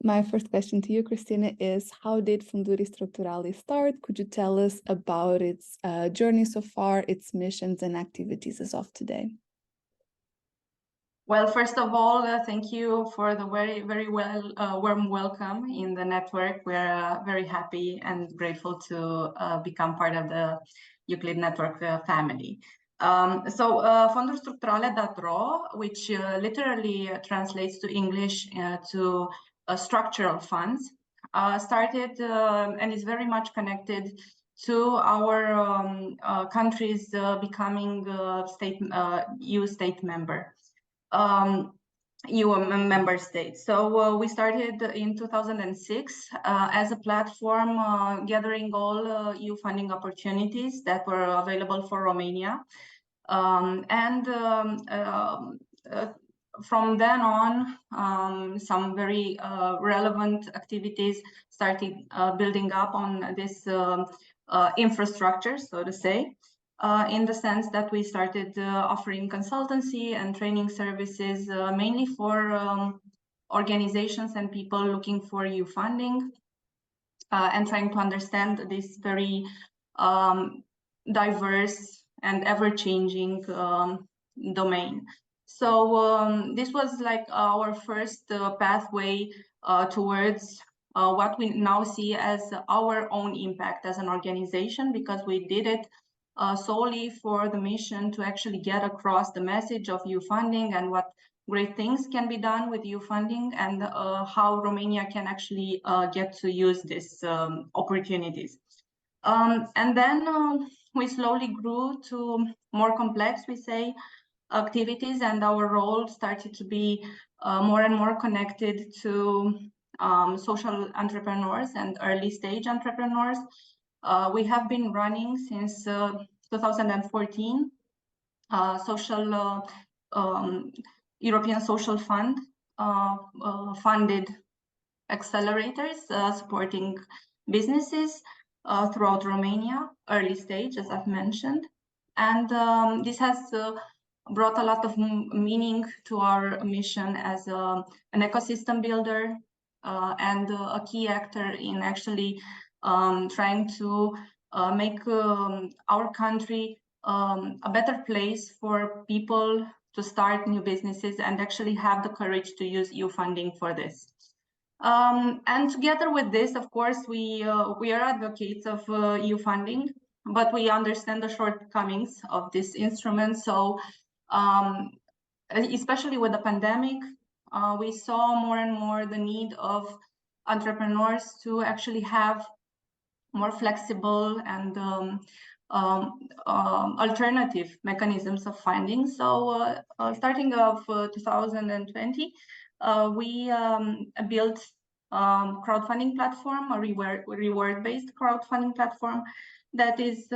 My first question to you, Cristina, is how did Fonduri-structurale start? Could you tell us about its journey so far, its missions and activities as of today? Well, first of all, thank you for the very warm welcome in the network. We're very happy and grateful to become part of the Euclid Network family. Fonduri-structurale.ro, which literally translates to English to structural funds, started and is very much connected to our countries becoming EU state member. EU member states. So we started in 2006 as a platform gathering all EU funding opportunities that were available for Romania. From then on, some very relevant activities started building up on this infrastructure, so to say. In the sense that we started offering consultancy and training services mainly for organizations and people looking for EU funding and trying to understand this very diverse and ever-changing domain. So this was like our first pathway towards what we now see as our own impact as an organization, because we did it solely for the mission to actually get across the message of EU funding and what great things can be done with EU funding, and how Romania can actually get to use these opportunities. And then we slowly grew to more complex, we say, activities, and our role started to be more and more connected to social entrepreneurs and early stage entrepreneurs. We have been running since 2014 European Social Fund funded accelerators supporting businesses throughout Romania, early stage, as I've mentioned. And this has brought a lot of meaning to our mission as an ecosystem builder and a key actor in actually trying to make our country a better place for people to start new businesses and actually have the courage to use EU funding for this. And together with this, of course, we are advocates of EU funding, but we understand the shortcomings of this instrument. So especially with the pandemic, we saw more and more the need of entrepreneurs to actually have more flexible and alternative mechanisms of funding. So starting of 2020, we built crowdfunding platform, a reward-based crowdfunding platform that is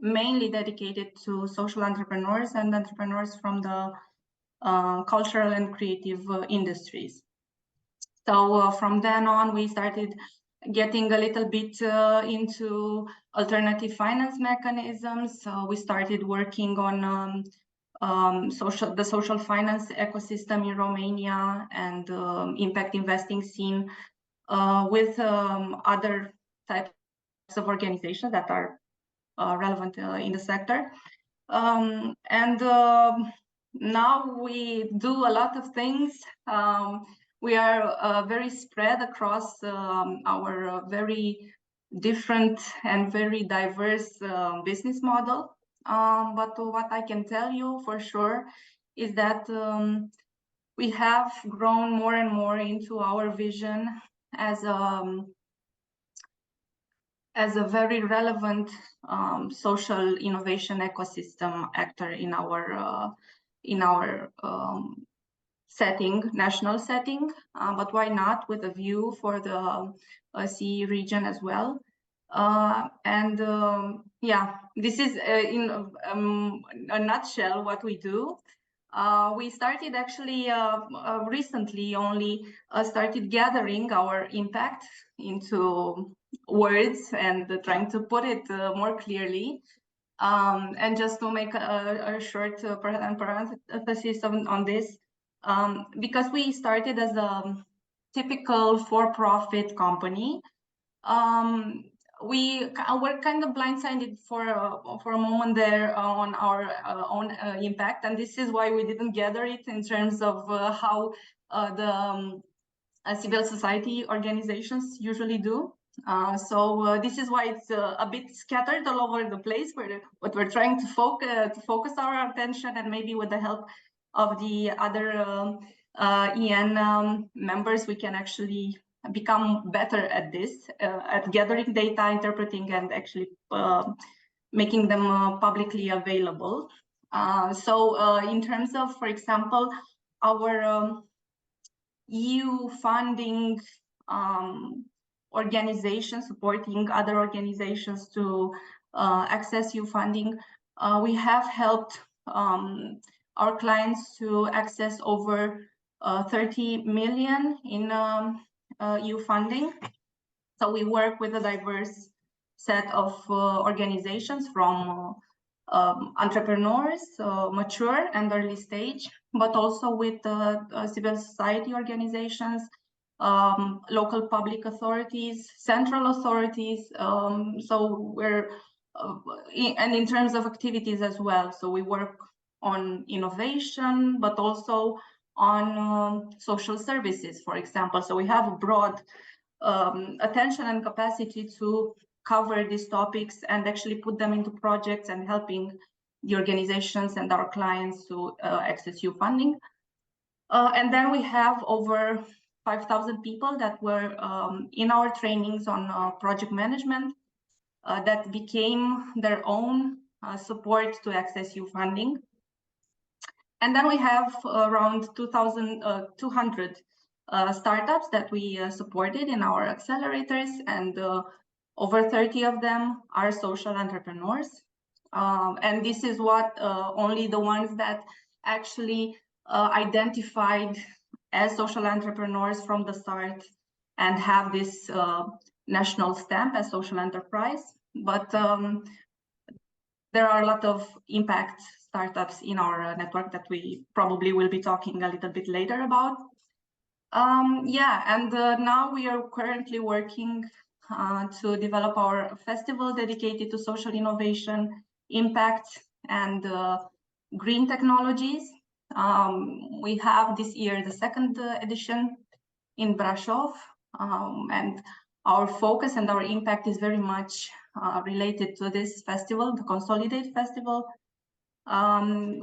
mainly dedicated to social entrepreneurs and entrepreneurs from the cultural and creative industries. So from then on, we started getting a little bit into alternative finance mechanisms. We started working on the social finance ecosystem in Romania and impact investing scene with other types of organizations that are relevant in the sector. Now we do a lot of things. We are very spread across our very different and very diverse business model. But what I can tell you for sure is that we have grown more and more into our vision as a very relevant social innovation ecosystem actor in our setting, national setting, but why not with a view for the CE region as well. Yeah, this is in a nutshell what we do. We started actually recently only started gathering our impact into words and trying to put it more clearly. And just to make a short parenthesis on this, Because we started as a typical for-profit company, we were kind of blindsided for a moment there on our own impact, and this is why we didn't gather it in terms of how the civil society organizations usually do. So this is why it's a bit scattered all over the place. What we're trying to focus our attention, and maybe with the help of the other EN members, we can actually become better at this, at gathering data, interpreting, and actually making them publicly available. So in terms of, for example, our EU funding organizations supporting other organizations to access EU funding, we have helped our clients to access over 30 million in EU funding. So we work with a diverse set of organizations, from entrepreneurs, mature and early stage, but also with civil society organizations, local public authorities, central authorities. So we're, and in terms of activities as well. So we work on innovation, but also on social services, for example. So we have a broad attention and capacity to cover these topics and actually put them into projects and helping the organizations and our clients to access EU funding. And then we have over 5,000 people that were in our trainings on project management that became their own support to access EU funding. And then we have around 2,200 startups that we supported in our accelerators, and over 30 of them are social entrepreneurs. And this is what only the ones that actually identified as social entrepreneurs from the start and have this national stamp as social enterprise. But there are a lot of impact startups in our network that we probably will be talking a little bit later about. Yeah, and now we are currently working to develop our festival dedicated to social innovation, impact, and green technologies. We have this year the second edition in Brașov, and our focus and our impact is very much related to this festival, the Consolidate Festival,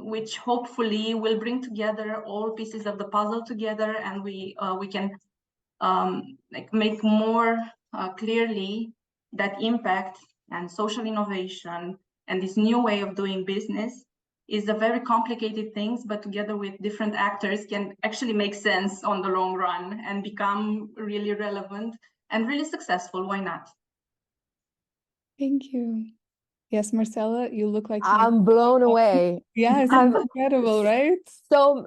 which hopefully will bring together all pieces of the puzzle together, and we can like make more clearly that impact and social innovation and this new way of doing business is a very complicated things, but together with different actors can actually make sense on the long run and become really relevant and really successful. Why not? Thank you. Yes, Marcella, you look like I'm blown away. Yeah, it's incredible, right? So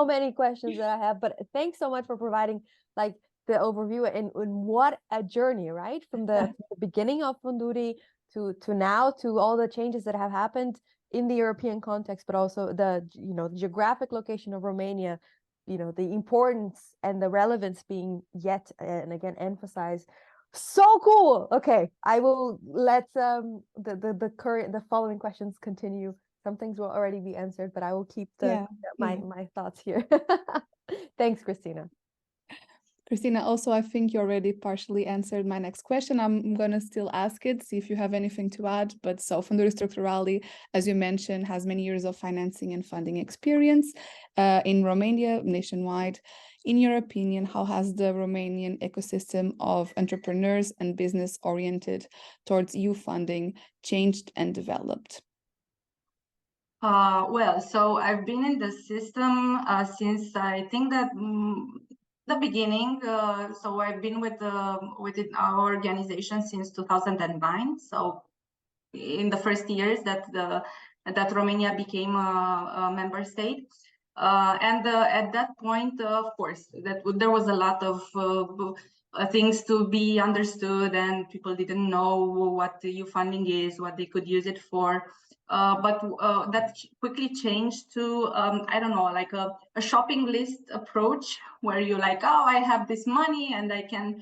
many questions that I have, but thanks so much for providing like the overview and what a journey, right? From the beginning of Funduri to now, to all the changes that have happened in the European context, but also the geographic location of Romania, the importance and the relevance being yet and again emphasized. So cool. Okay, I will let the following questions continue. Some things will already be answered, but I will keep my thoughts here. Thanks, Cristina. Cristina, also, I think you already partially answered my next question. I'm going to still ask it, see if you have anything to add. But so fonduri-structurale, as you mentioned, has many years of financing and funding experience in Romania, nationwide. In your opinion, how has the Romanian ecosystem of entrepreneurs and business oriented towards EU funding changed and developed? Well, so I've been in the system since I think that the beginning. So I've been with our organization since 2009. So in the first years that Romania became a member state. And at that point, of course, there was a lot of things to be understood, and people didn't know what the EU funding is, what they could use it for. but that quickly changed to, I don't know, like a shopping list approach, where you like, oh, I have this money and I can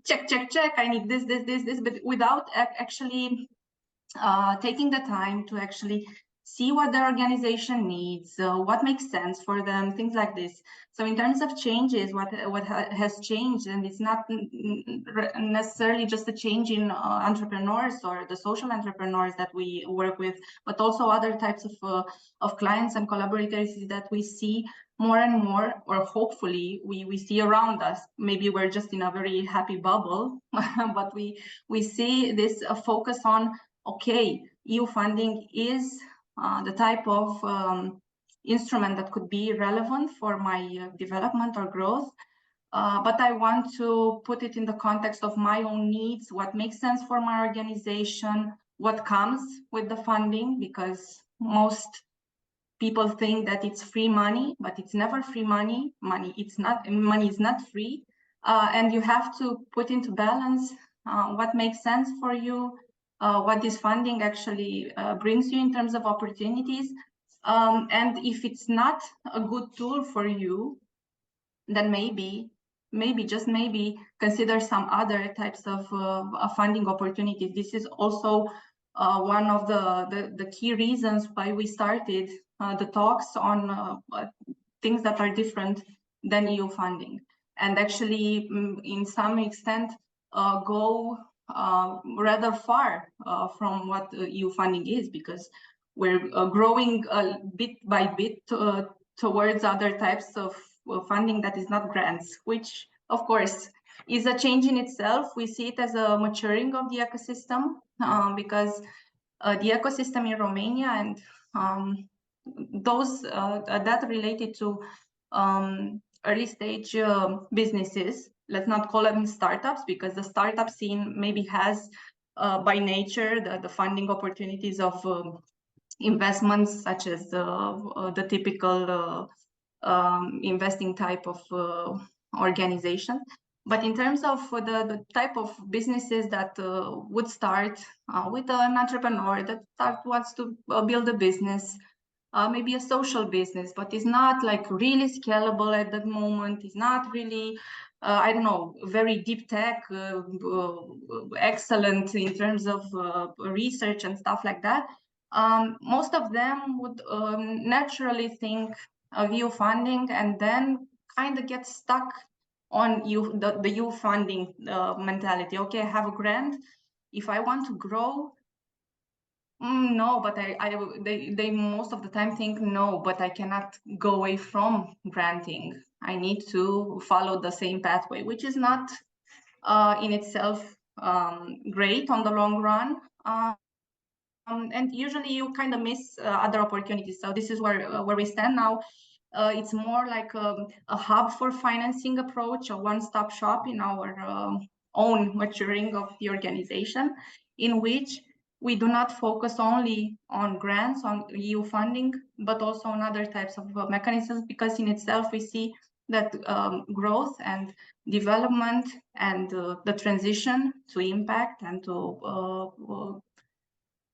check, I need this, but without actually taking the time to actually see what the organization needs, what makes sense for them, things like this. So in terms of changes, what has changed, and it's not necessarily just a change in entrepreneurs or the social entrepreneurs that we work with, but also other types of clients and collaborators that we see more and more, or hopefully we see around us. Maybe we're just in a very happy bubble, but we see this focus on, okay, EU funding is the type of instrument that could be relevant for my development or growth, but I want to put it in the context of my own needs, what makes sense for my organization, what comes with the funding, because most people think that it's free money, but it's never free money. Money is not free, and you have to put into balance what makes sense for you, what this funding actually brings you in terms of opportunities, and if it's not a good tool for you, then maybe just maybe consider some other types of funding opportunities. This is also one of the key reasons why we started the talks on things that are different than EU funding, and actually in some extent go rather far from what EU funding is, because we're growing bit by bit towards other types of funding that is not grants, which of course is a change in itself. We see it as a maturing of the ecosystem, because the ecosystem in Romania and those that related to early stage businesses, let's not call them startups, because the startup scene maybe has by nature the funding opportunities of investments, such as the typical investing type of organization. But in terms of the type of businesses that would start with an entrepreneur that wants to build a business, maybe a social business, but is not like really scalable at that moment, is not really, I don't know, very deep tech, excellent in terms of research and stuff like that, most of them would naturally think of EU funding, and then kind of get stuck on the EU funding mentality. Okay, I have a grant. If I want to grow, no, but they most of the time think, no, but I cannot go away from granting. I need to follow the same pathway, which is not in itself great on the long run. And usually you kind of miss other opportunities. So this is where we stand now. It's more like a hub for financing approach, a one-stop shop in our own maturing of the organization, in which we do not focus only on grants, on EU funding, but also on other types of mechanisms, because in itself we see that growth and development and the transition to impact and to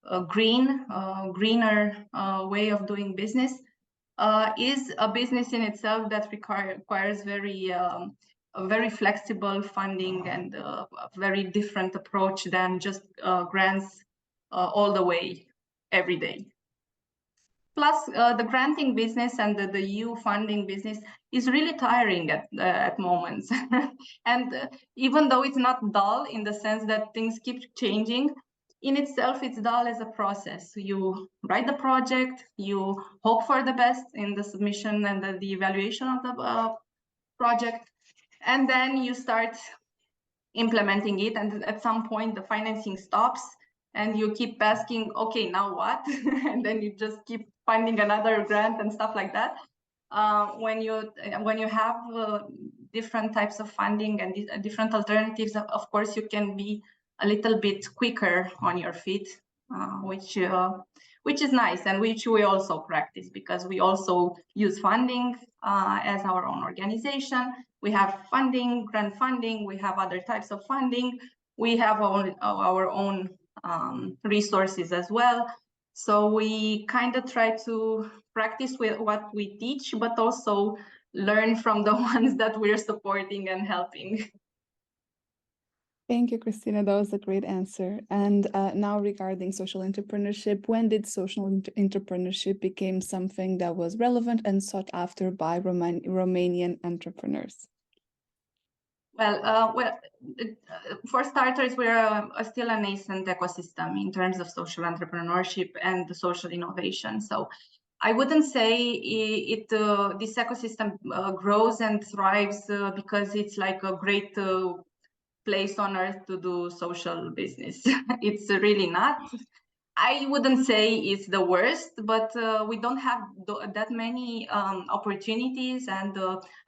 a greener way of doing business is a business in itself that requires a very flexible funding and a very different approach than just grants all the way every day. Plus, the granting business and the EU funding business is really tiring at moments. And even though it's not dull in the sense that things keep changing, in itself, it's dull as a process. You write the project, you hope for the best in the submission and the evaluation of the project, and then you start implementing it. And at some point, the financing stops, and you keep asking, okay, now what? And then you just keep finding another grant and stuff like that. When you have different types of funding and different alternatives, of course, you can be a little bit quicker on your feet, which is nice, and which we also practice, because we also use funding as our own organization. We have funding, grant funding, we have other types of funding, we have our own resources as well. So we kind of try to practice with what we teach, but also learn from the ones that we're supporting and helping. Thank you, Cristina. That was a great answer. And now regarding social entrepreneurship, when did social entrepreneurship become something that was relevant and sought after by Romanian entrepreneurs? Well, for starters, we're still a nascent ecosystem in terms of social entrepreneurship and the social innovation. So I wouldn't say this ecosystem grows and thrives because it's like a great place on earth to do social business. It's really not. I wouldn't say it's the worst, but we don't have that many opportunities and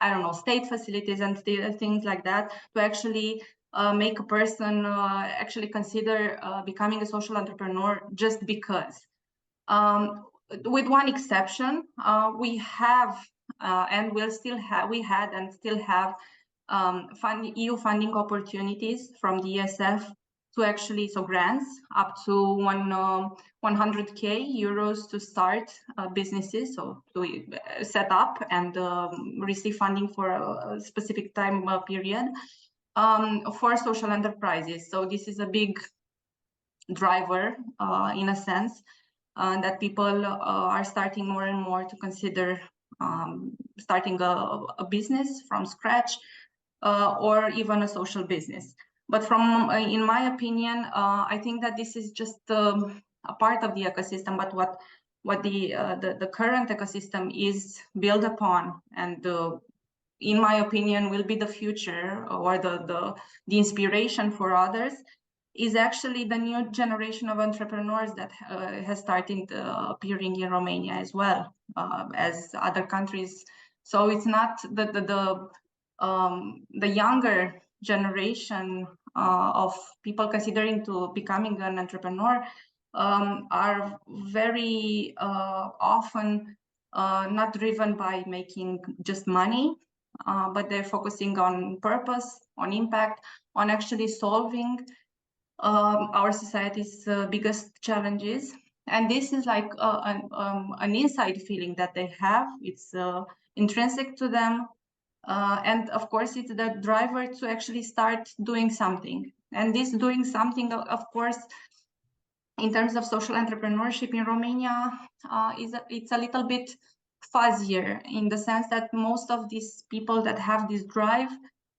I don't know, state facilities and things like that to actually make a person actually consider becoming a social entrepreneur just because. With one exception, we have and we'll still have, we had and still have EU funding opportunities from the ESF to actually, so grants up to 100K euros to start businesses, so to set up and receive funding for a specific time period for social enterprises. So this is a big driver in a sense that people are starting more and more to consider starting a business from scratch or even a social business. But from, in my opinion, I think that this is just a part of the ecosystem, but what the current ecosystem is built upon, and in my opinion, will be the future or the inspiration for others, is actually the new generation of entrepreneurs that has started appearing in Romania as well as other countries. So it's not the younger generation of people considering to becoming an entrepreneur are very often not driven by making just money, but they're focusing on purpose, on impact, on actually solving our society's biggest challenges. And this is like an inside feeling that they have. It's intrinsic to them. And of course, it's the driver to actually start doing something. And this doing something, of course, in terms of social entrepreneurship in Romania, it's a little bit fuzzier in the sense that most of these people that have this drive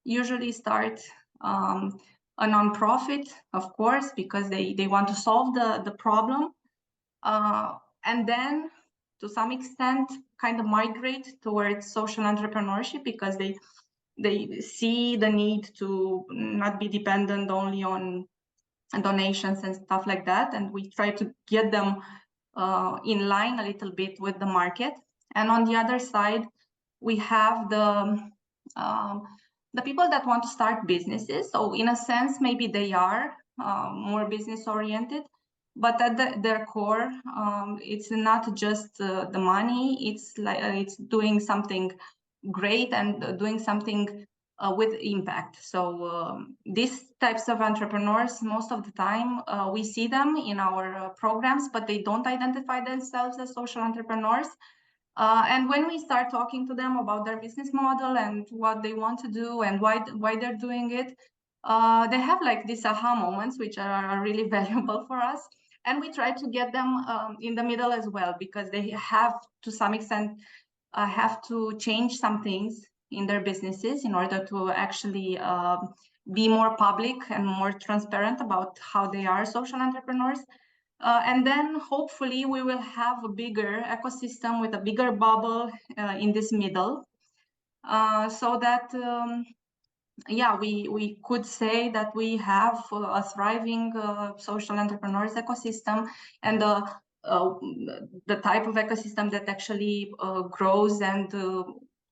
usually start a non-profit, of course, because they want to solve the problem. And then, to some extent, kind of migrate towards social entrepreneurship because they see the need to not be dependent only on donations and stuff like that. And we try to get them in line a little bit with the market. And on the other side, we have the people that want to start businesses. So in a sense, maybe they are more business oriented, but at their core, it's not just the money. It's like it's doing something great and doing something with impact. So these types of entrepreneurs, most of the time, we see them in our programs, but they don't identify themselves as social entrepreneurs. And when we start talking to them about their business model and what they want to do and why they're doing it, they have like these aha moments, which are really valuable for us. And we try to get them in the middle as well, because they have, to some extent, have to change some things in their businesses in order to actually be more public and more transparent about how they are social entrepreneurs. And then hopefully we will have a bigger ecosystem with a bigger bubble in this middle, so that yeah, we could say that we have a thriving social entrepreneurs ecosystem, and the type of ecosystem that actually grows and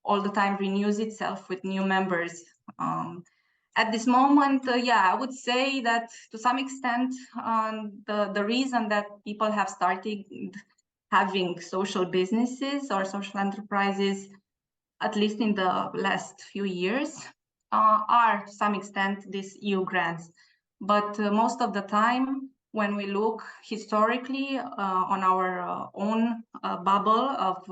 all the time renews itself with new members. At this moment, yeah, I would say that to some extent, the reason that people have started having social businesses or social enterprises, at least in the last few years, are to some extent these EU grants. But most of the time, when we look historically on our own bubble of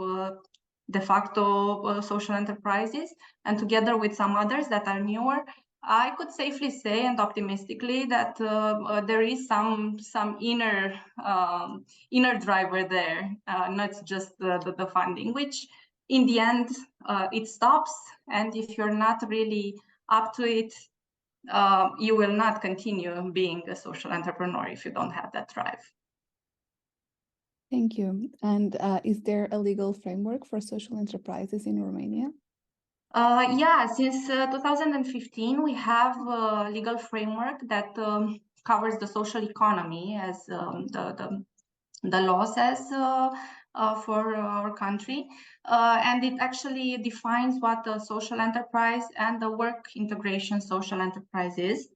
de facto social enterprises, and together with some others that are newer, I could safely say and optimistically that there is some inner driver there, not just the funding, which in the end it stops. And if you're not really up to it, you will not continue being a social entrepreneur if you don't have that drive. Thank you. And is there a legal framework for social enterprises in Romania? Yeah, since 2015, we have a legal framework that covers the social economy, as the law says for our country. And it actually defines what a social enterprise and the work integration social enterprise is.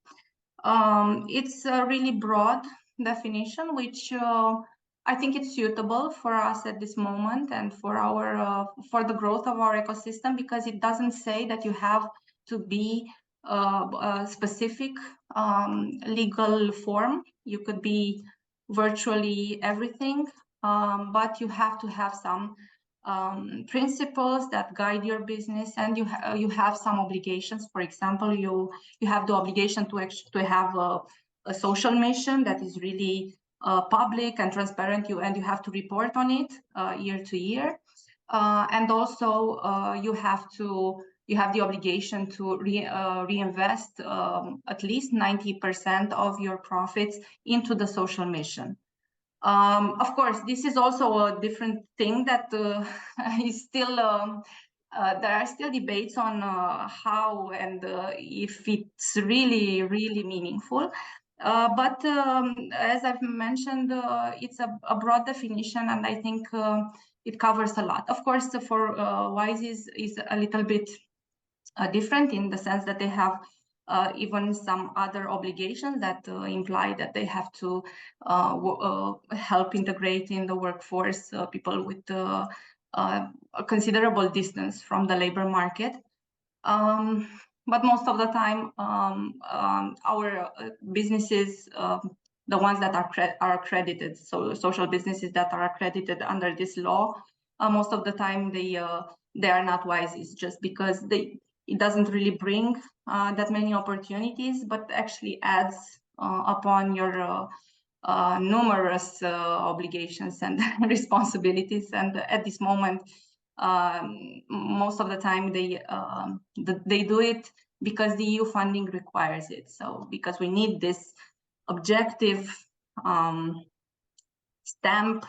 It's a really broad definition, which I think it's suitable for us at this moment and for our for the growth of our ecosystem, because it doesn't say that you have to be a specific legal form. You could be virtually everything, but you have to have some principles that guide your business, and you have some obligations. For example, you have the obligation to have a social mission that is really public and transparent, and you have to report on it year to year, and also you have the obligation to reinvest at least 90% of your profits into the social mission. Of course, this is also a different thing that is still there are still debates on how and if it's really meaningful. But as I've mentioned, it's a broad definition, and I think it covers a lot. Of course, for WISE is a little bit different in the sense that they have even some other obligations that imply that they have to help integrate in the workforce people with a considerable distance from the labor market. But most of the time, our businesses, the ones that are accredited, so social businesses that are accredited under this law, most of the time they are not WISE. It's just because it doesn't really bring that many opportunities, but actually adds upon your numerous obligations and responsibilities. And at this moment, most of the time they do it because the EU funding requires it. So because we need this objective stamp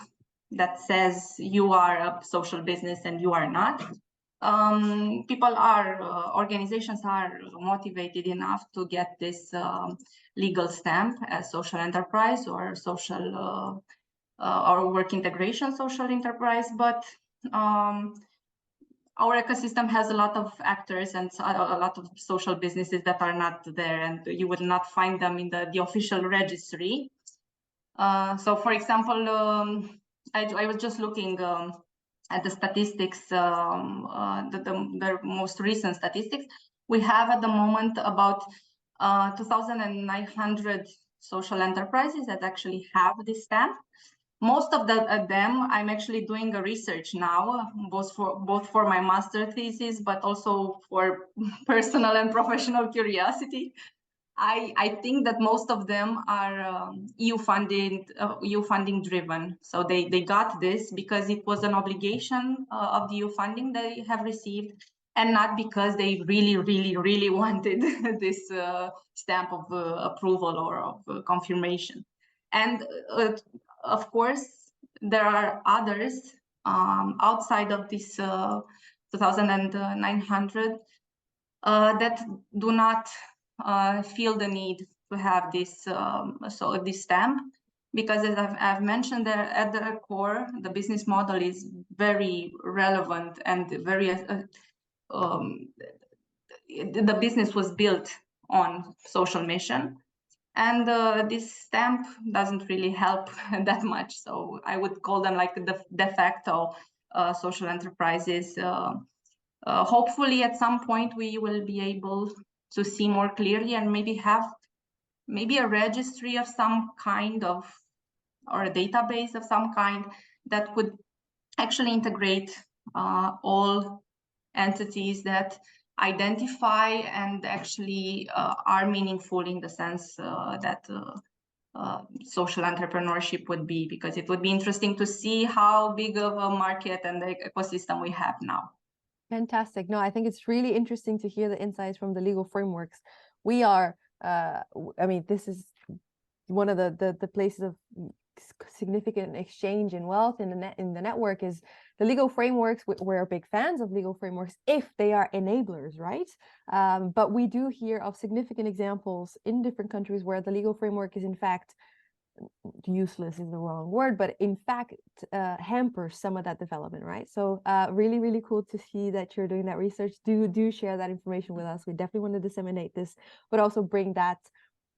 that says you are a social business and you are not. Organizations are motivated enough to get this legal stamp as social enterprise or social or work integration social enterprise, but our ecosystem has a lot of actors and a lot of social businesses that are not there, and you will not find them in the official registry. So, for example, I was just looking at the statistics, the most recent statistics. We have at the moment about 2,900 social enterprises that actually have this stamp. Most of them, I'm actually doing a research now, both for my master thesis, but also for personal and professional curiosity. I think that most of them are EU funding driven. So they got this because it was an obligation of the EU funding they have received, and not because they really wanted this stamp of approval or of confirmation. And of course, there are others outside of this 2,900 that do not feel the need to have this this stamp, because as I've mentioned, at the core, the business model is very relevant and very the business was built on social mission, and this stamp doesn't really help that much. So I would call them like the de facto social enterprises. Hopefully at some point we will be able to see more clearly and maybe have maybe a registry of some kind of, or a database of some kind that could actually integrate all entities that identify and actually are meaningful in the sense that social entrepreneurship would be, because it would be interesting to see how big of a market and the ecosystem we have now. Fantastic. No, I think it's really interesting to hear the insights from the legal frameworks. We are, I mean, this is one of the places of significant exchange in wealth in the network is the legal frameworks. We're big fans of legal frameworks if they are enablers, right? But we do hear of significant examples in different countries where the legal framework is in fact useless is the wrong word, but in fact hampers some of that development, right? So really, really cool to see that you're doing that research. Do share that information with us. We definitely want to disseminate this, but also bring that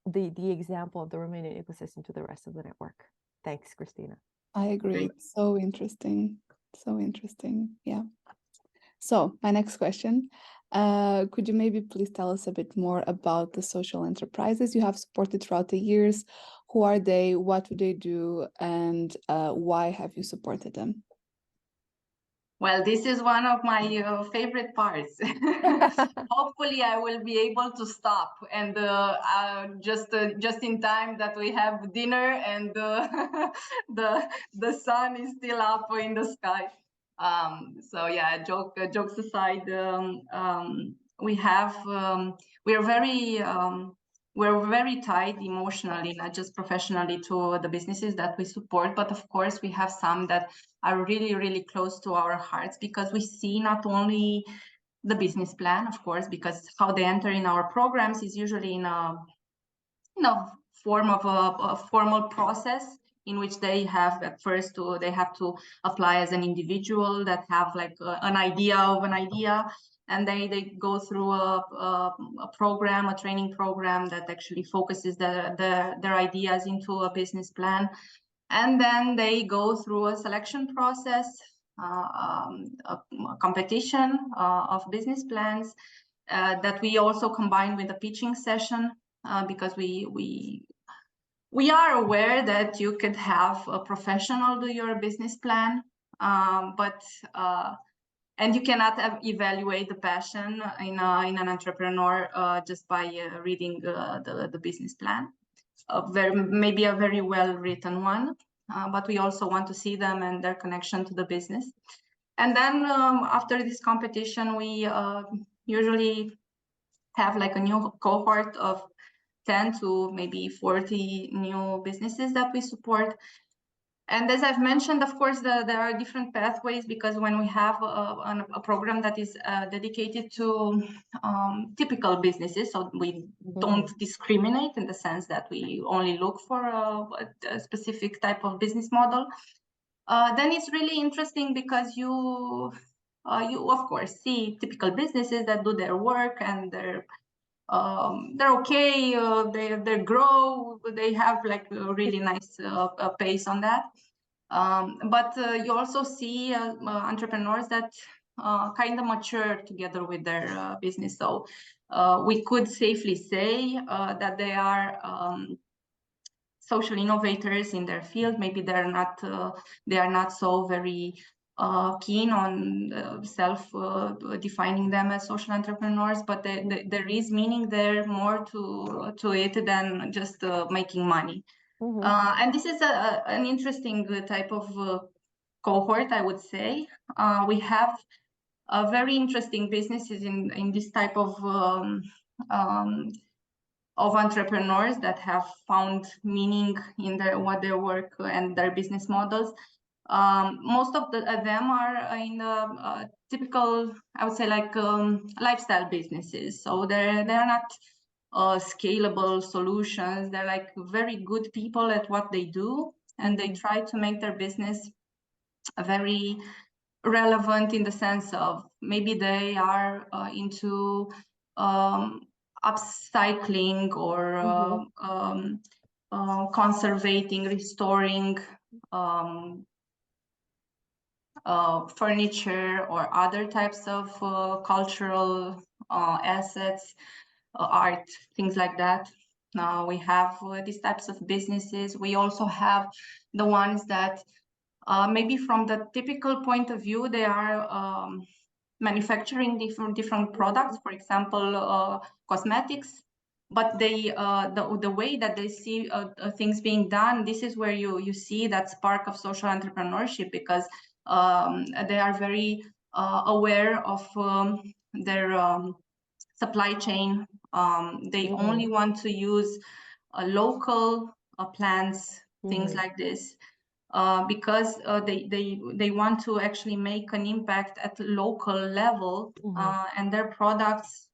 the example of the Romanian ecosystem to the rest of the network. Thanks, Cristina. I agree. So interesting. So interesting. Yeah. So my next question, could you maybe please tell us a bit more about the social enterprises you have supported throughout the years? Who are they? What do they do? And why have you supported them? Well, this is one of my favorite parts. Hopefully, I will be able to stop and just in time that we have dinner and the sun is still up in the sky. So yeah, jokes aside, we're very tied emotionally, not just professionally, to the businesses that we support. But of course, we have some that are really, really close to our hearts, because we see not only the business plan, of course, because how they enter in our programs is usually in a form of a formal process in which they have at first they have to apply as an individual that have like an idea of an idea, and they go through a program, a training program that actually focuses their ideas into a business plan. And then they go through a selection process, a competition of business plans that we also combine with a pitching session, because we are aware that you could have a professional do your business plan, and you cannot evaluate the passion in an entrepreneur just by reading the business plan. Maybe a very well written one, but we also want to see them and their connection to the business. And then after this competition, we usually have like a new cohort of 10 to maybe 40 new businesses that we support. And as I've mentioned, of course, there are different pathways, because when we have a program that is dedicated to typical businesses, so we don't discriminate in the sense that we only look for a specific type of business model, then it's really interesting, because you of course see typical businesses that do their work and they're okay, they grow, they have like a really nice pace on that. But you also see entrepreneurs that kind of mature together with their business. So we could safely say that they are social innovators in their field. Maybe they are not so very keen on self-defining them as social entrepreneurs, but there is meaning there more to it than just making money. And this is an interesting type of cohort, I would say. We have very interesting businesses in this type of entrepreneurs that have found meaning in what their work and their business models. Most of them are in the typical, I would say, like lifestyle businesses. So they're not scalable solutions. They're like very good people at what they do, and they try to make their business very relevant in the sense of maybe they are into upcycling or conservating, restoring furniture or other types of cultural assets, art, things like that. We have these types of businesses. We also have the ones that maybe from the typical point of view, they are manufacturing different products, for example, cosmetics, but they the way that they see things being done, this is where you see that spark of social entrepreneurship, because they are very aware of their supply chain. They only want to use local plants, things like this. Because they want to actually make an impact at local level, and their products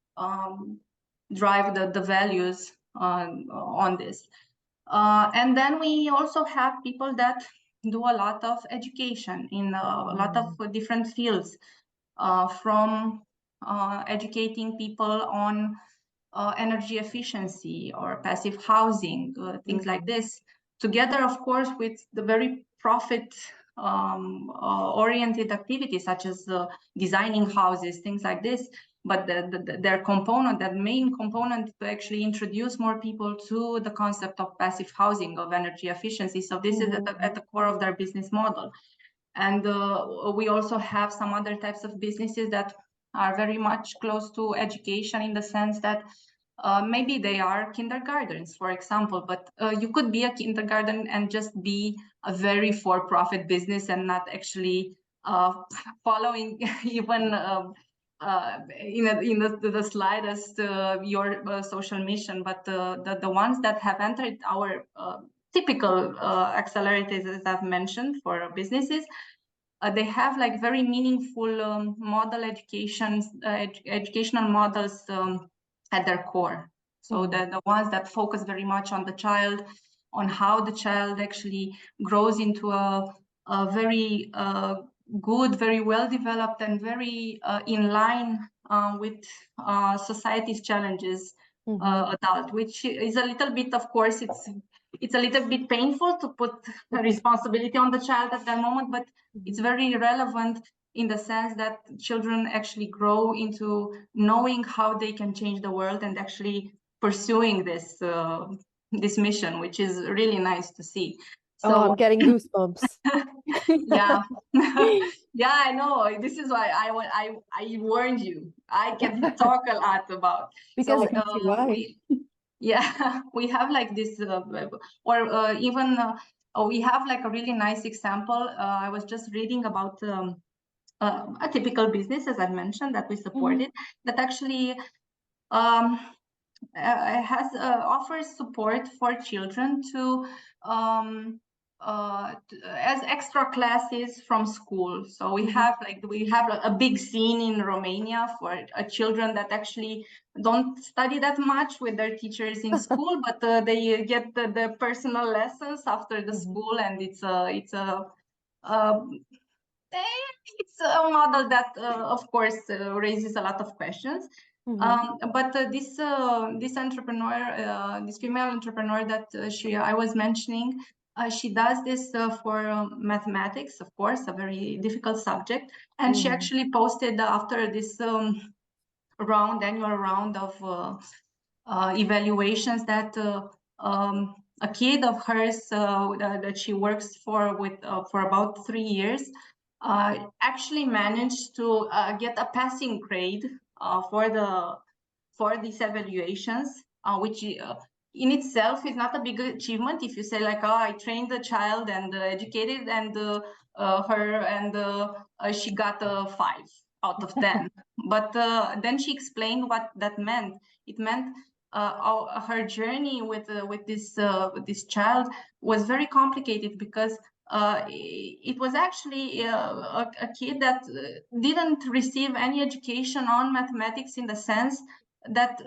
drive the values on this. And then we also have people that do a lot of education in a lot of different fields, from educating people on energy efficiency or passive housing, things like this, together, of course, with the very profit oriented activities such as designing houses, things like this. But their component, that main component, to actually introduce more people to the concept of passive housing, of energy efficiency. So this is at the core of their business model. And we also have some other types of businesses that are very much close to education, in the sense that maybe they are kindergartens, for example, but you could be a kindergarten and just be a very for-profit business and not actually following even in the slightest your social mission. But the ones that have entered our typical accelerators, as I've mentioned, for businesses, they have like very meaningful model educational models at their core. So the ones that focus very much on the child, on how the child actually grows into a very good, very well developed, and very in line with society's challenges adult, which is a little bit, of course, it's a little bit painful to put responsibility on the child at that moment, but it's very relevant in the sense that children actually grow into knowing how they can change the world and actually pursuing this this mission, which is really nice to see. So I'm getting goosebumps. yeah. Yeah, I know. This is why I warned you. I can talk a lot about, because we have like this or even we have like a really nice example. I was just reading about a typical business, as I mentioned, that we supported, that actually has offers support for children to as extra classes from school. So we have a big scene in Romania for children that actually don't study that much with their teachers in school, but they get the personal lessons after the school, and it's a model that of course raises a lot of questions. But this entrepreneur, this female entrepreneur that I was mentioning, she does this for mathematics, of course, a very difficult subject. And she actually posted after this annual round of evaluations that a kid of hers that she works for about 3 years actually managed to get a passing grade for these evaluations, which in itself is not a big achievement. If you say like, oh, I trained the child and educated and she got a 5 out of 10. But then she explained what that meant. It meant her journey with this child was very complicated, because it was actually a kid that didn't receive any education on mathematics, in the sense that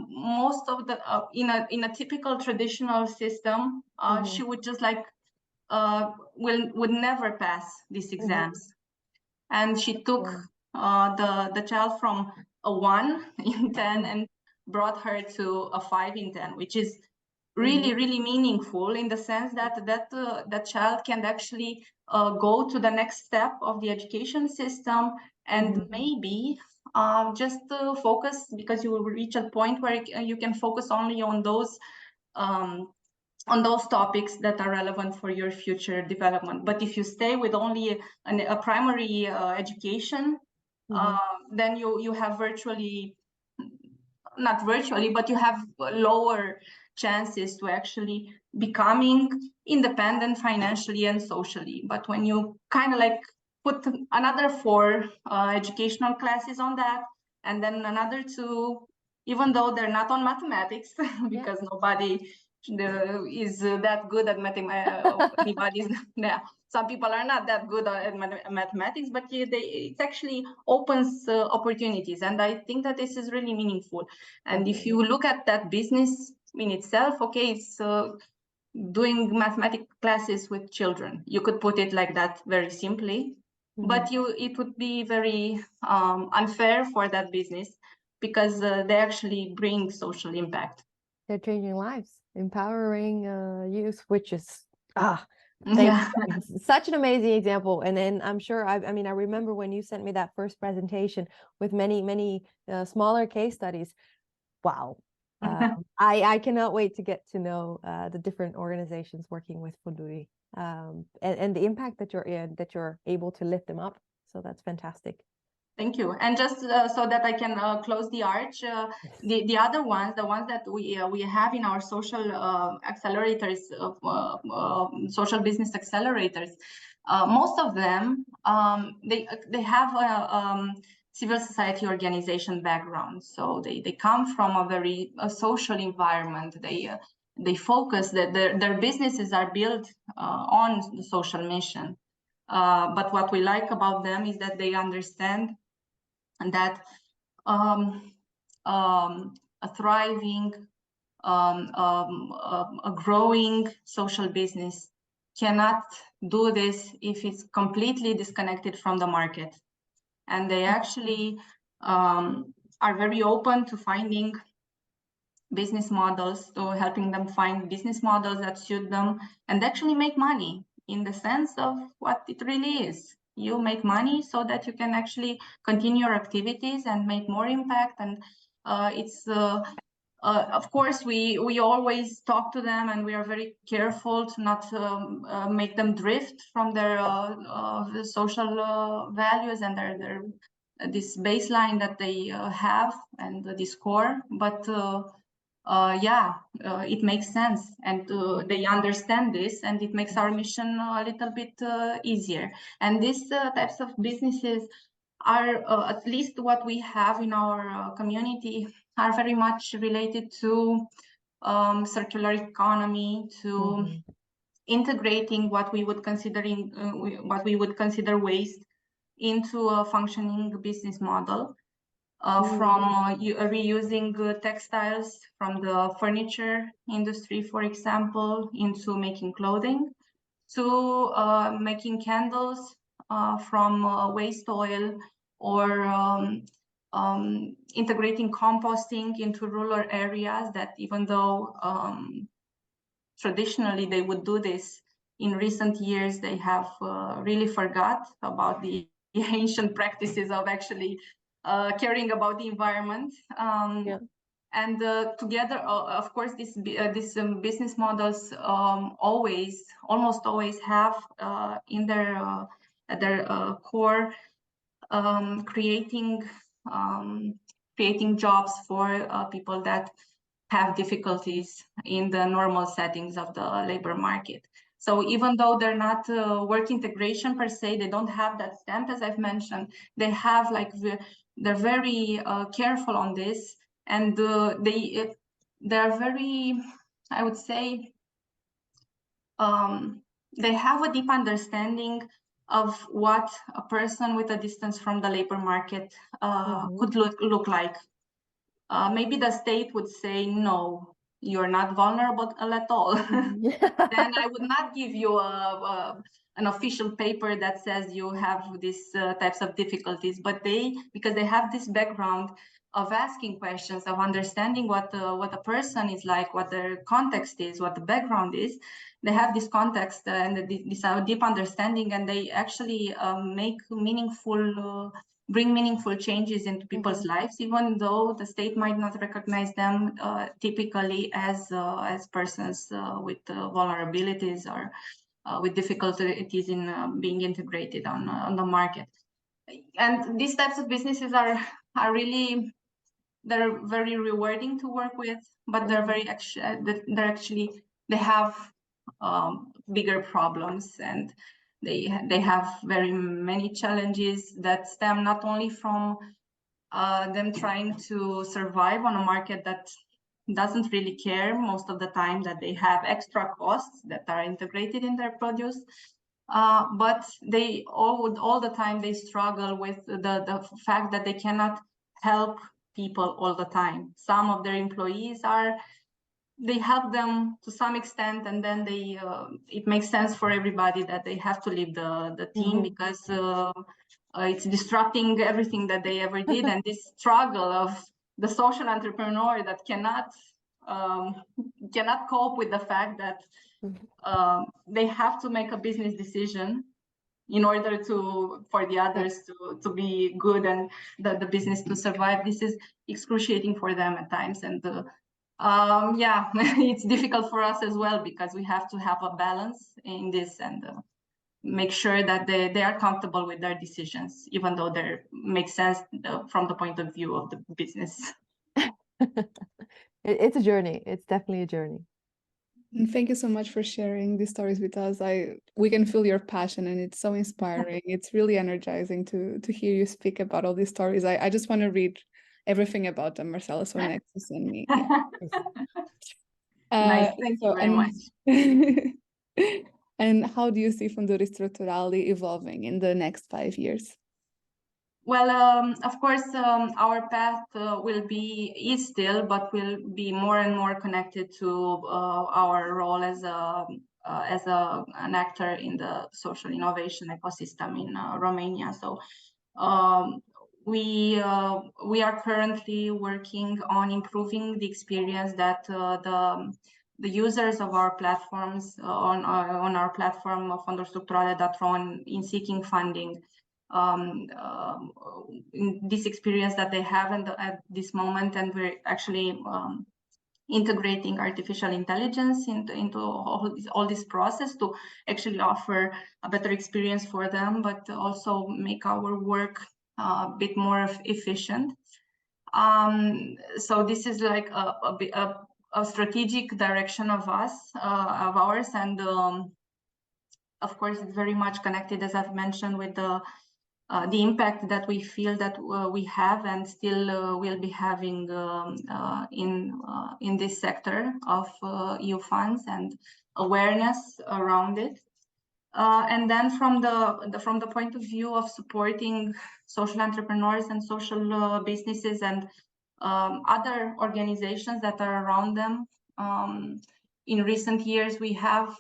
most of the in a typical traditional system, she would just like would never pass these exams. And she took the child from a 1 in 10 and brought her to a 5 in 10, which is really, really meaningful, in the sense that that child can actually go to the next step of the education system, and maybe just focus, because you will reach a point where you can focus only on those on those topics that are relevant for your future development. But if you stay with only a primary education, then you have not virtually, but you have lower chances to actually becoming independent financially and socially. But when you kind of like put another 4 educational classes on that, and then another 2, even though they're not on mathematics, because nobody is that good at mathematics. Yeah, some people are not that good at mathematics, but it actually opens opportunities, and I think that this is really meaningful. And if you look at that business in itself, okay, it's doing mathematics classes with children. You could put it like that very simply, but it would be very unfair for that business, because they actually bring social impact. They're changing lives, empowering youth, which is such an amazing example. And then I'm sure I mean, I remember when you sent me that first presentation with many smaller case studies. Wow. I cannot wait to get to know the different organizations working with Fonduri, and the impact that you're able to lift them up. So that's fantastic. Thank you. And just so that I can close the arch, the other ones, the ones that we have in our social accelerators, social business accelerators, most of them they have a civil society organization background, so they come from a very social environment. They focus that their businesses are built on the social mission. But what we like about them is that they understand that a thriving, a growing social business cannot do this if it's completely disconnected from the market. And they actually are very open to finding business models, to helping them find business models that suit them and actually make money in the sense of what it really is. You make money so that you can actually continue your activities and make more impact. And it's of course we always talk to them, and we are very careful to not make them drift from their social values and their this baseline that they have and this core. But it makes sense, and they understand this, and it makes our mission a little bit easier. And these types of businesses are, at least what we have in our community, are very much related to circular economy, to integrating what we would consider waste into a functioning business model. From reusing textiles from the furniture industry, for example, into making clothing, to making candles from waste oil, or integrating composting into rural areas that, even though traditionally they would do this, in recent years they have really forgot about the ancient practices of actually caring about the environment. And together, of course, these business models almost always have in their at their core creating jobs for people that have difficulties in the normal settings of the labor market. So even though they're not work integration per se, they don't have that stamp, as I've mentioned, they have they're very careful on this, and they're very, I would say, they have a deep understanding of what a person with a distance from the labor market could look like. Maybe the state would say, no, you're not vulnerable at all. Then I would not give you an official paper that says you have these types of difficulties. But because they have this background of asking questions, of understanding what a person is like, what their context is, what the background is, they have this context and this deep understanding, and they actually make meaningful bring meaningful changes into people's lives, even though the state might not recognize them typically as persons with vulnerabilities or with difficulties in being integrated on the market. And these types of businesses are really, they're very rewarding to work with, but they're they have bigger problems, and they have very many challenges that stem not only from them trying to survive on a market that doesn't really care most of the time that they have extra costs that are integrated in their produce, but they all the time they struggle with the fact that they cannot help people all the time. Some of their employees they help them to some extent, and then they it makes sense for everybody that they have to leave the team because it's disrupting everything that they ever did. And this struggle of the social entrepreneur that cannot cope with the fact that they have to make a business decision in order for the others to be good and the business to survive. This is excruciating for them at times, and yeah, it's difficult for us as well, because we have to have a balance in this and make sure that they are comfortable with their decisions, even though they make sense from the point of view of the business. It's a journey. It's definitely a journey. And thank you so much for sharing these stories with us. We can feel your passion, and it's so inspiring. It's really energizing to hear you speak about all these stories. I just want to read everything about them, Marcela, so next to send me. Nice, thank you very much. And how do you see fonduri-structurale evolving in the next 5 years? Well, of course, our path is still, but will be more and more connected to our role as an actor in the social innovation ecosystem in Romania. So we are currently working on improving the experience that the users of our platforms on our platform of fonduri-structurale.ro in seeking funding, in this experience that they have at this moment. And we're actually integrating artificial intelligence into all this process to actually offer a better experience for them, but also make our work a bit more efficient. So this is like a strategic direction of ours, and of course it's very much connected, as I've mentioned, with the impact that we feel that we have and still will be having in this sector of EU funds and awareness around it. And then from the point of view of supporting social entrepreneurs and social businesses and other organizations that are around them, in recent years we have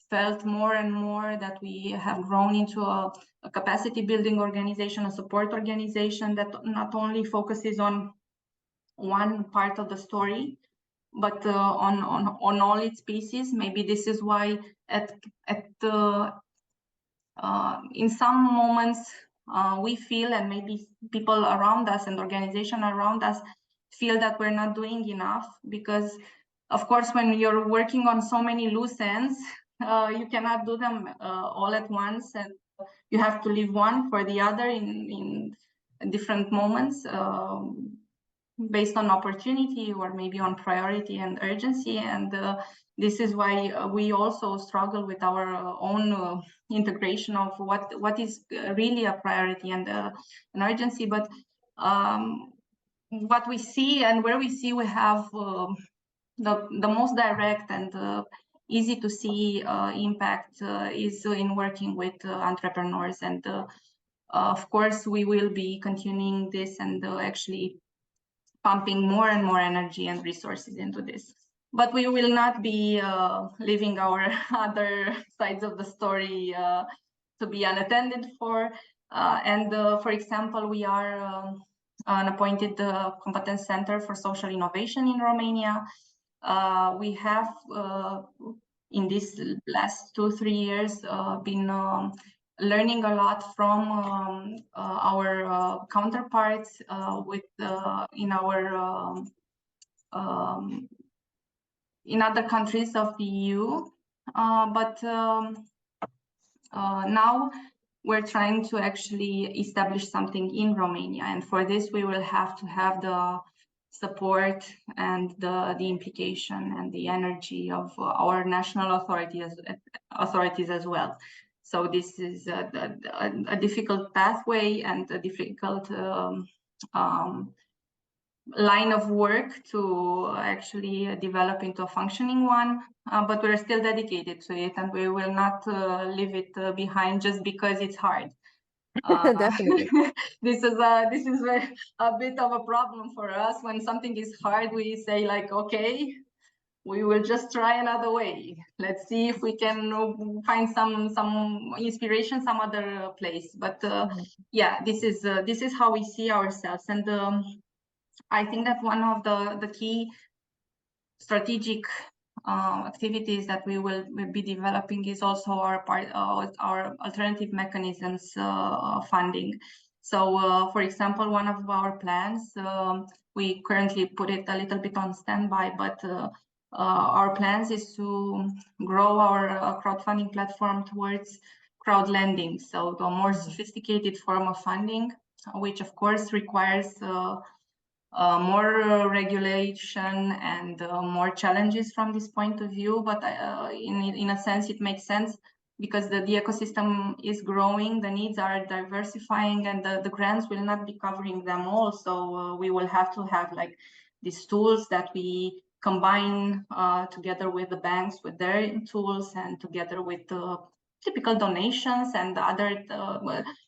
felt more and more that we have grown into a capacity building organization, a support organization that not only focuses on one part of the story, but on all its pieces. Maybe this is why in some moments we feel, and maybe people around us and organizations around us feel, that we're not doing enough, because of course when you're working on so many loose ends, you cannot do them all at once, and you have to leave one for the other in different moments, based on opportunity or maybe on priority and urgency. And this is why we also struggle with our own integration of what is really a priority and an urgency. But what we see and where we see we have the most direct and easy to see impact is in working with entrepreneurs. And of course we will be continuing this and actually pumping more and more energy and resources into this. But we will not be leaving our other sides of the story to be unattended for. And for example, we are an appointed competence center for social innovation in Romania. We have in these last 2-3 years been learning a lot from our counterparts in other countries of the EU, but now we're trying to actually establish something in Romania, and for this we will have to have the support and the implication and the energy of our national authorities as well. So this is a difficult pathway and a difficult line of work to actually develop into a functioning one, but we're still dedicated to it, and we will not leave it behind just because it's hard. Definitely. This is a bit of a problem for us. When something is hard, we say like, okay, we will just try another way. Let's see if we can find some inspiration some other place. But yeah, this is how we see ourselves, and I think that one of the key strategic activities that we will be developing is also our alternative mechanisms funding. So, for example, one of our plans, we currently put it a little bit on standby, but our plans is to grow our crowdfunding platform towards crowd lending, so the more sophisticated form of funding, which of course requires more regulation and more challenges from this point of view, but in a sense it makes sense because the ecosystem is growing, the needs are diversifying, and the grants will not be covering them all. So we will have to have like these tools that we combine together with the banks with their tools, and together with the typical donations and other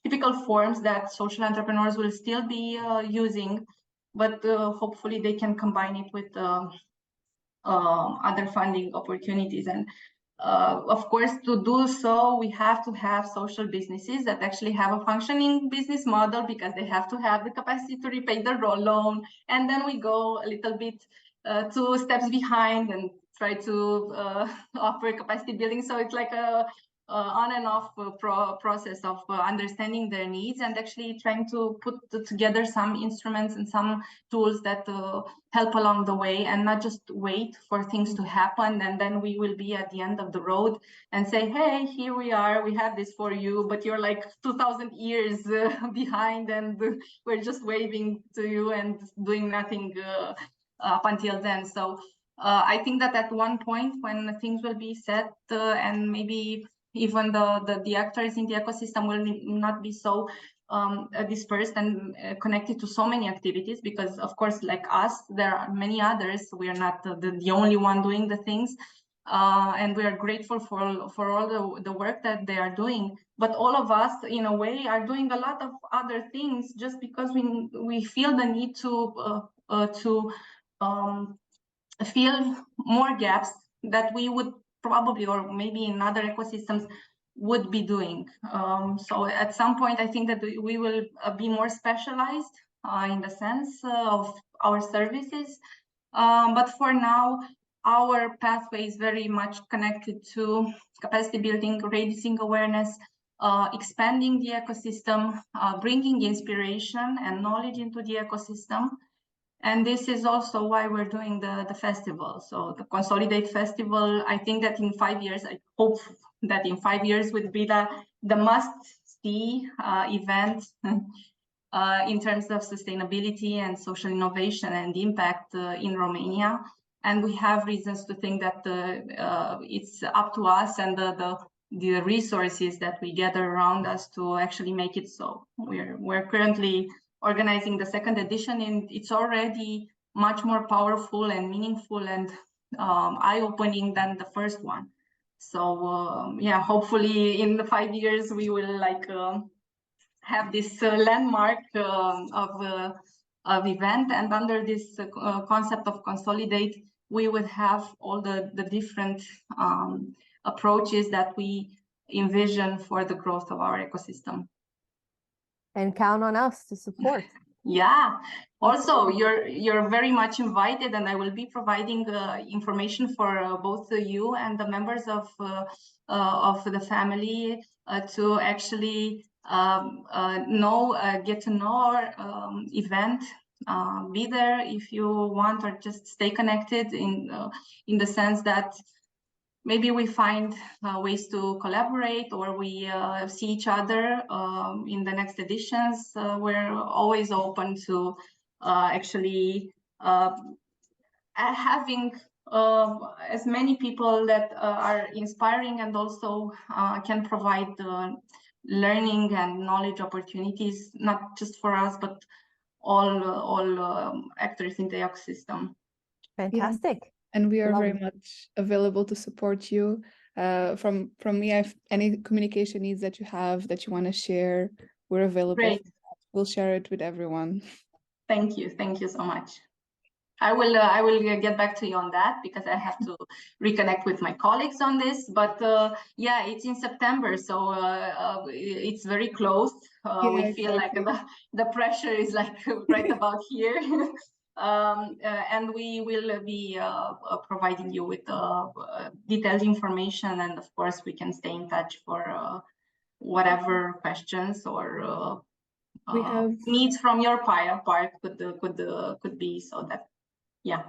typical forms that social entrepreneurs will still be using, but hopefully they can combine it with other funding opportunities. And of course, to do so, we have to have social businesses that actually have a functioning business model, because they have to have the capacity to repay the loan. And then we go a little bit 2 steps behind and try to offer capacity building. So it's like a on and off process of understanding their needs and actually trying to put together some instruments and some tools that help along the way, and not just wait for things to happen and then we will be at the end of the road and say, hey, here we are, we have this for you, but you're like 2000 years behind, and we're just waving to you and doing nothing up until then. So I think that at one point when things will be set and maybe even the actors in the ecosystem will not be so dispersed and connected to so many activities, because of course, like us, there are many others. We are not the only one doing the things, and we are grateful for all the work that they are doing. But all of us, in a way, are doing a lot of other things just because we feel the need to fill more gaps that we would probably, or maybe in other ecosystems, would be doing. So at some point, I think that we will be more specialized in the sense of our services. But for now, our pathway is very much connected to capacity building, raising awareness, expanding the ecosystem, bringing inspiration and knowledge into the ecosystem. And this is also why we're doing the festival. So the Consolidate Festival, I think that in 5 years, I hope that in 5 years would be the must-see event in terms of sustainability and social innovation and impact in Romania. And we have reasons to think that it's up to us and the resources that we gather around us to actually make it so. We're currently organizing the 2nd edition, and it's already much more powerful and meaningful and eye-opening than the first one. So yeah, hopefully in the 5 years we will like have this landmark of event, and under this concept of Consolidate, we would have all the different approaches that we envision for the growth of our ecosystem. And count on us to support. Yeah, Also, you're very much invited, and I will be providing information for both you and the members of the family to actually get to know our event. Be there if you want, or just stay connected in the sense that maybe we find ways to collaborate, or we see each other in the next editions. We're always open to actually having as many people that are inspiring and also can provide learning and knowledge opportunities, not just for us, but all actors in the ecosystem. Fantastic. Yeah. And we are Love very it. much available to support you. From me, any communication needs that you have that you want to share, we're available. Great. We'll share it with everyone. Thank you so much. I will get back to you on that, because I have to reconnect with my colleagues on this. But yeah, it's in September, so it's very close. Yeah, we feel exactly. like the pressure is like right about here. And we will be providing you with detailed information, and of course we can stay in touch for whatever questions or We have needs from your part could be, so that. Yeah,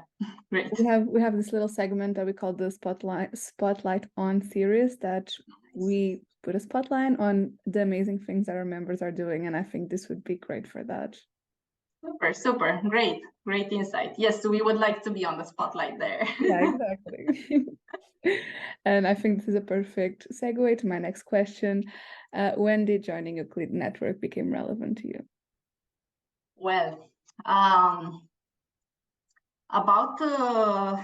great. We have this little segment that we call the spotlight on series, that we put a spotlight on the amazing things that our members are doing, and I think this would be great for that. Super, great insight. Yes, we would like to be on the spotlight there. Yeah, exactly. And I think this is a perfect segue to my next question. When did joining Euclid Network become relevant to you? Well, about as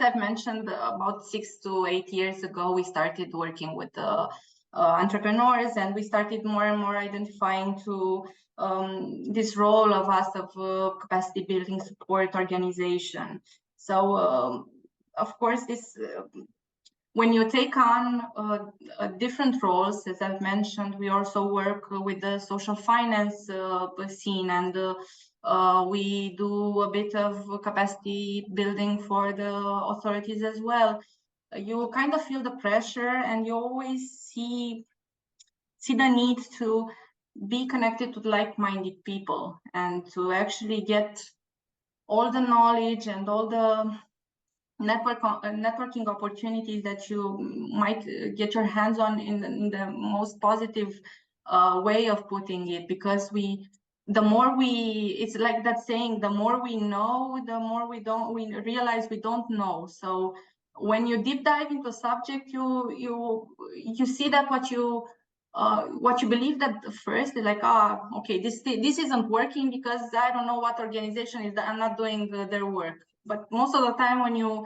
I've mentioned, about 6 to 8 years ago, we started working with entrepreneurs, and we started more and more identifying to this role of us of capacity building support organization. So of course, this when you take on different roles, as I've mentioned, we also work with the social finance scene, and we do a bit of capacity building for the authorities as well. You kind of feel the pressure, and you always see the need to be connected to like-minded people, and to actually get all the knowledge and all the networking opportunities that you might get your hands on in the most positive way of putting it, because it's like that saying, the more we know, the more we realize we don't know. So when you deep dive into a subject, you see that what you believed at first is like, okay, this isn't working because I don't know what organization is that I'm not doing their work. But most of the time, when you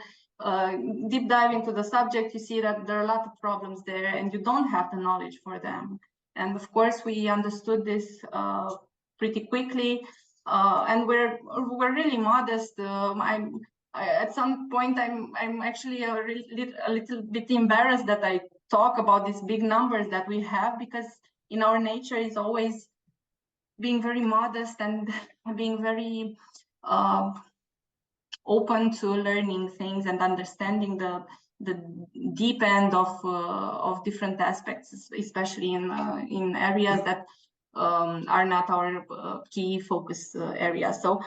deep dive into the subject, you see that there are a lot of problems there, and you don't have the knowledge for them. And of course, we understood this pretty quickly, and we're really modest. At some point, I'm actually a little bit embarrassed that I talk about these big numbers that we have, because in our nature is always being very modest and being very open to learning things and understanding the deep end of different aspects, especially in areas that are not our key focus areas. So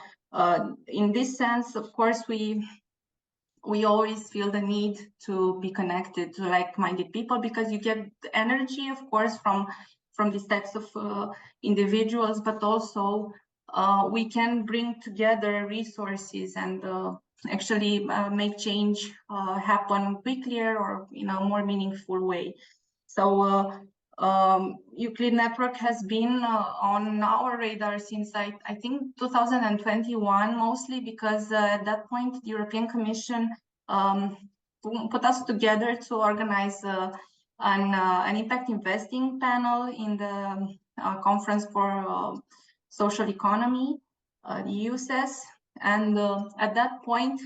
in this sense, of course, we always feel the need to be connected to like-minded people, because you get energy, of course, from these types of individuals, but also we can bring together resources and actually make change happen quickly or in a more meaningful way. So Euclid Network has been on our radar since I think 2021, mostly because at that point the European Commission put us together to organize an impact investing panel in the conference for social economy, the EUSES. And at that point,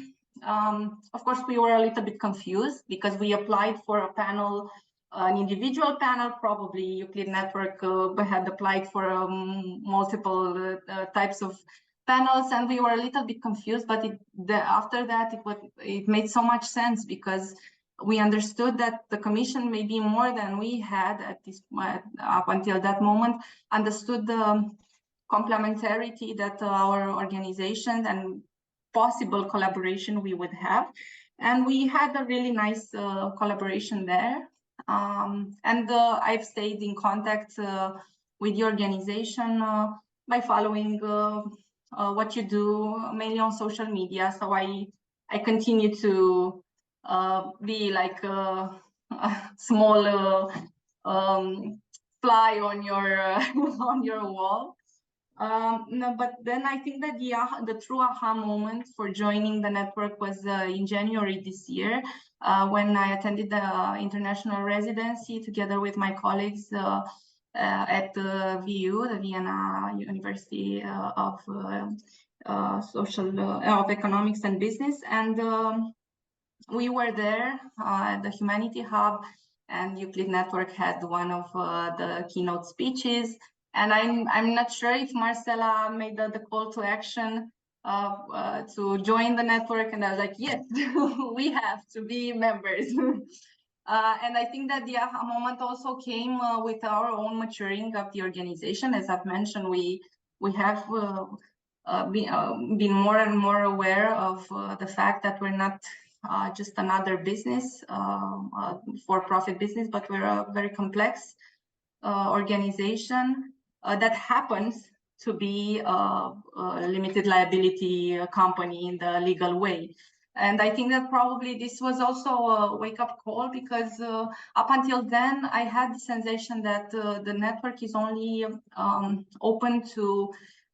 of course, we were a little bit confused, because we applied for a panel an individual panel, probably Euclid Network had applied for multiple types of panels, and we were a little bit confused, but after that it made so much sense, because we understood that the Commission, maybe more than we had at this up until that moment, understood the complementarity that our organization and possible collaboration we would have. And we had a really nice collaboration there. And I've stayed in contact with the organization by following what you do, mainly on social media. So I continue to be like a small fly on your on your wall. No, but then I think that the true aha moment for joining the network was in January this year, when I attended the international residency together with my colleagues at the VU, the Vienna University of Economics and Business, and we were there at the Humanity Hub, and Euclid Network had one of the keynote speeches. And I'm not sure if Marcela made the call to action to join the network, and I was like, yes, we have to be members. And I think that the aha moment also came with our own maturing of the organization. As I've mentioned, we have been more and more aware of the fact that we're not just another business, for-profit business, but we're a very complex organization that happens to be a limited liability company in the legal way. And I think that probably this was also a wake-up call, because up until then, I had the sensation that the network is only open to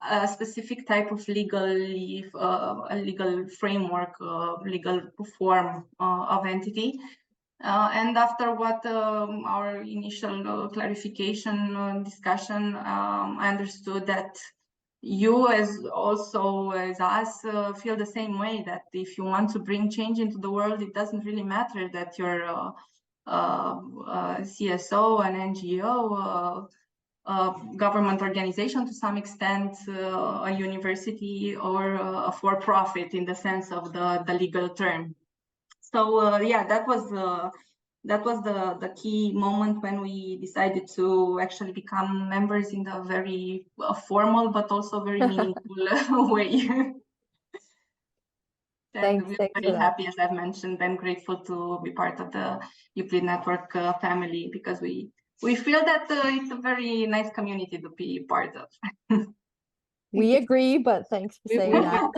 a specific type of legal framework, legal form of entity. And after what our initial clarification discussion, I understood that you, as us, feel the same way, that if you want to bring change into the world, it doesn't really matter that you're a CSO, an NGO, government organization to some extent, a university, or a for-profit in the sense of the legal term. So yeah, that was the key moment when we decided to actually become members in a very formal but also very meaningful way. And we're very happy, as I've mentioned, and grateful to be part of the Euclid Network family, because we feel that it's a very nice community to be part of. We agree, but thanks for saying that.